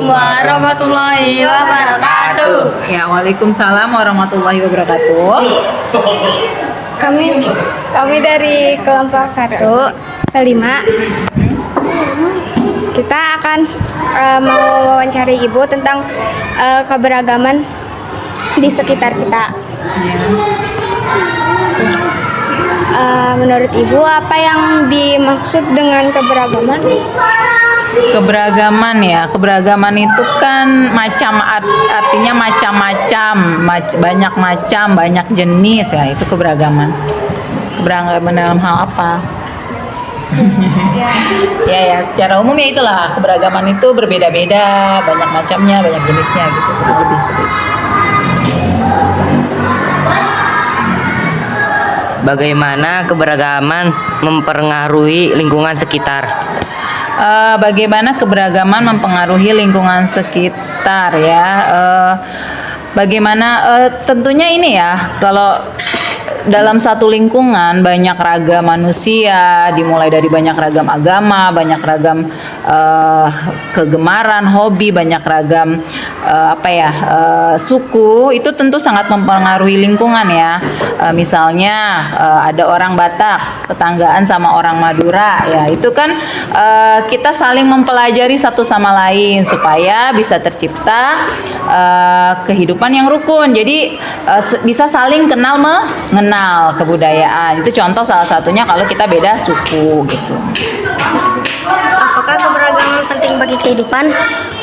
Assalamualaikum warahmatullahi wabarakatuh. Ya, waalaikumsalam warahmatullahi wabarakatuh. Kami dari kelompok 1 5. Kita akan mau wawancari Ibu tentang keberagaman di sekitar kita. Menurut Ibu, apa yang dimaksud dengan keberagaman? Keberagaman itu kan artinya macam-macam, banyak jenis ya, itu keberagaman. Keberagaman dalam hal apa? Ya, secara umum ya itulah, keberagaman itu berbeda-beda, banyak macamnya, banyak jenisnya gitu, lebih seperti itu. Bagaimana keberagaman mempengaruhi lingkungan sekitar? Bagaimana keberagaman mempengaruhi lingkungan sekitar ya? Tentunya ini ya, kalau dalam satu lingkungan banyak ragam manusia, dimulai dari banyak ragam agama, banyak ragam kegemaran, hobi, banyak ragam suku, itu tentu sangat mempengaruhi lingkungan ya. Misalnya ada orang Batak tetanggaan sama orang Madura ya, itu kan kita saling mempelajari satu sama lain supaya bisa tercipta kehidupan yang rukun. Jadi bisa saling mengenal kebudayaan. Itu contoh salah satunya kalau kita beda suku gitu. Apakah keberagaman penting bagi kehidupan?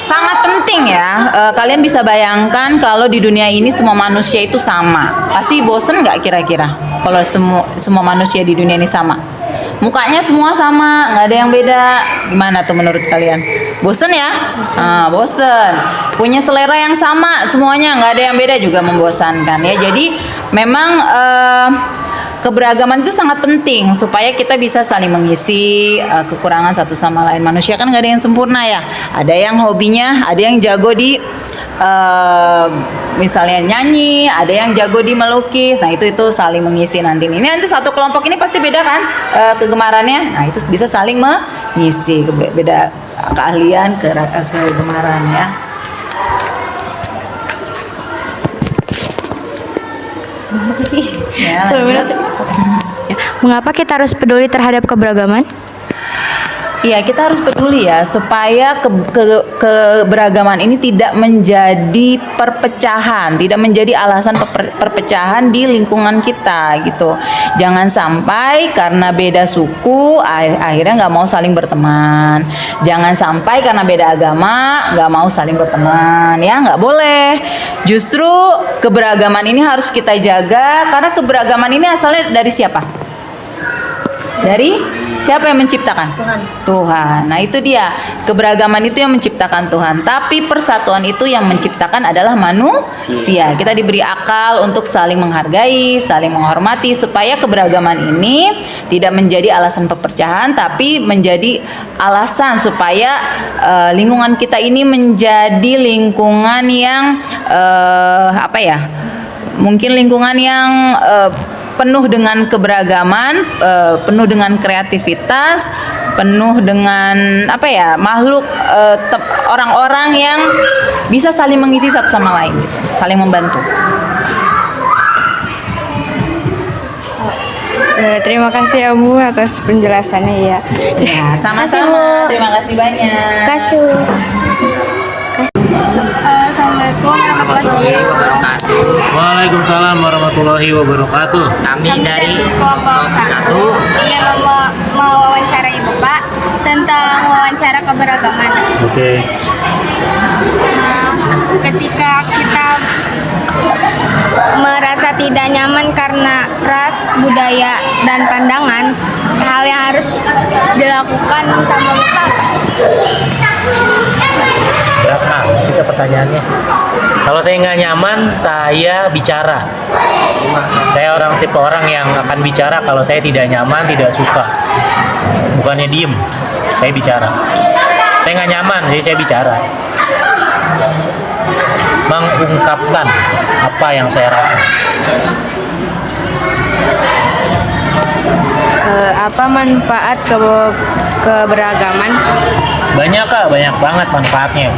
Sangat penting ya. Kalian bisa bayangkan kalau di dunia ini semua manusia itu sama. Pasti bosen nggak kira-kira kalau semua manusia di dunia ini sama? Mukanya semua sama, nggak ada yang beda. Gimana tuh menurut kalian? Bosen ya? Bosen. Punya selera yang sama, semuanya nggak ada yang beda, juga membosankan ya. Jadi memang keberagaman itu sangat penting supaya kita bisa saling mengisi kekurangan satu sama lain. Manusia kan nggak ada yang sempurna ya. Ada yang hobinya, ada yang jago di misalnya nyanyi, ada yang jago di melukis. Nah itu saling mengisi nanti. Ini nanti satu kelompok ini pasti beda kan kegemarannya. Nah itu bisa saling mengisi beda keahlian, kegemaran ya. Mengapa kita harus peduli terhadap keberagaman? Iya, kita harus peduli ya supaya keberagaman ini tidak menjadi perpecahan, tidak menjadi alasan perpecahan di lingkungan kita gitu. Jangan sampai karena beda suku akhirnya nggak mau saling berteman. Jangan sampai karena beda agama nggak mau saling berteman, ya nggak boleh. Justru keberagaman ini harus kita jaga karena keberagaman ini asalnya dari siapa? Dari siapa yang menciptakan? Tuhan. Nah itu dia, keberagaman itu yang menciptakan Tuhan. Tapi persatuan itu yang menciptakan adalah manusia. Kita diberi akal untuk saling menghargai, saling menghormati, supaya keberagaman ini tidak menjadi alasan perpecahan, tapi menjadi alasan supaya lingkungan kita ini menjadi lingkungan yang mungkin lingkungan yang penuh dengan keberagaman, penuh dengan kreativitas, penuh dengan makhluk, orang-orang yang bisa saling mengisi satu sama lain gitu, saling membantu. Terima kasih ya Bu atas penjelasannya ya. Ya, sama-sama. Terima kasih banyak. Kasih. Assalamualaikum warahmatullahi wabarakatuh. Waalaikumsalam warahmatullahi wabarakatuh. Kami dari kelompok 1 ingin mewawancarai Bapak tentang wawancara keberagaman. Oke. Ketika kita merasa tidak nyaman karena ras, budaya, dan pandangan, hal yang harus dilakukan sama Bapak. Berat jika pertanyaannya. Kalau saya nggak nyaman, saya bicara. Saya tipe orang yang akan bicara kalau saya tidak nyaman, tidak suka. Bukannya diem, saya bicara. Saya nggak nyaman, jadi saya bicara. Mengungkapkan apa yang saya rasa. Apa manfaat keberagaman? Banyak Kak, banyak banget manfaatnya.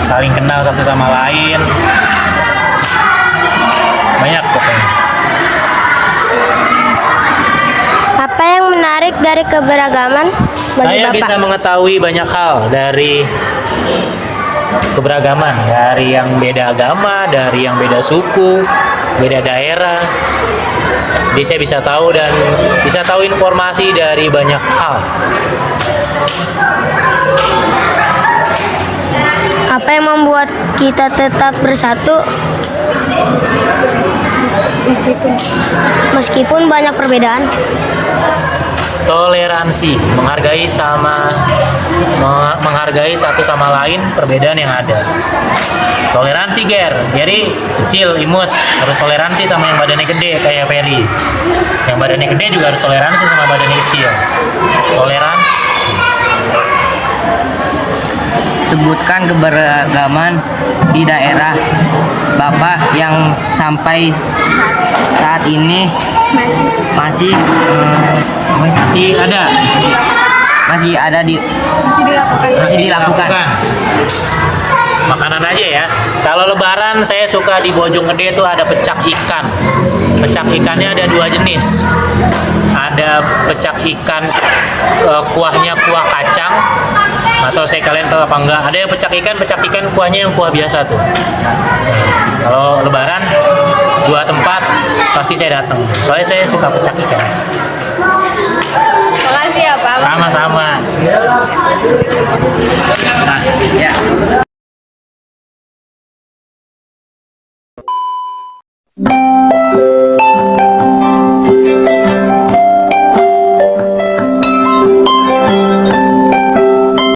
Saling kenal satu sama lain. Banyak pokoknya. Apa yang menarik dari keberagaman bagi Saya Bapak? bisa mengetahui banyak hal dari keberagaman, dari yang beda agama, dari yang beda suku, beda daerah. Jadi saya bisa tahu dan bisa tahu informasi dari banyak hal. Apa yang membuat kita tetap bersatu meskipun banyak perbedaan? Toleransi, menghargai satu sama lain perbedaan yang ada. Toleransi Ger, jadi kecil imut harus toleransi sama yang badannya gede kayak Ferry. Yang badannya gede juga harus toleransi sama badannya kecil. Toleran. Sebutkan keberagaman di daerah Bapak yang sampai saat ini masih Ada. masih dilakukan. Makanan aja ya. Kalau Lebaran saya suka di Bojonggede tuh ada pecak ikan. Pecak ikannya ada 2 jenis. Ada pecak ikan kuahnya kuah kacang. Atau saya kalian tahu apa enggak? Ada yang pecak ikan kuahnya yang kuah biasa tuh. Kalau Lebaran 2 tempat pasti saya datang. Soalnya saya suka pecak ikan. Makasih ya Pak. Sama-sama. Nah, Ya.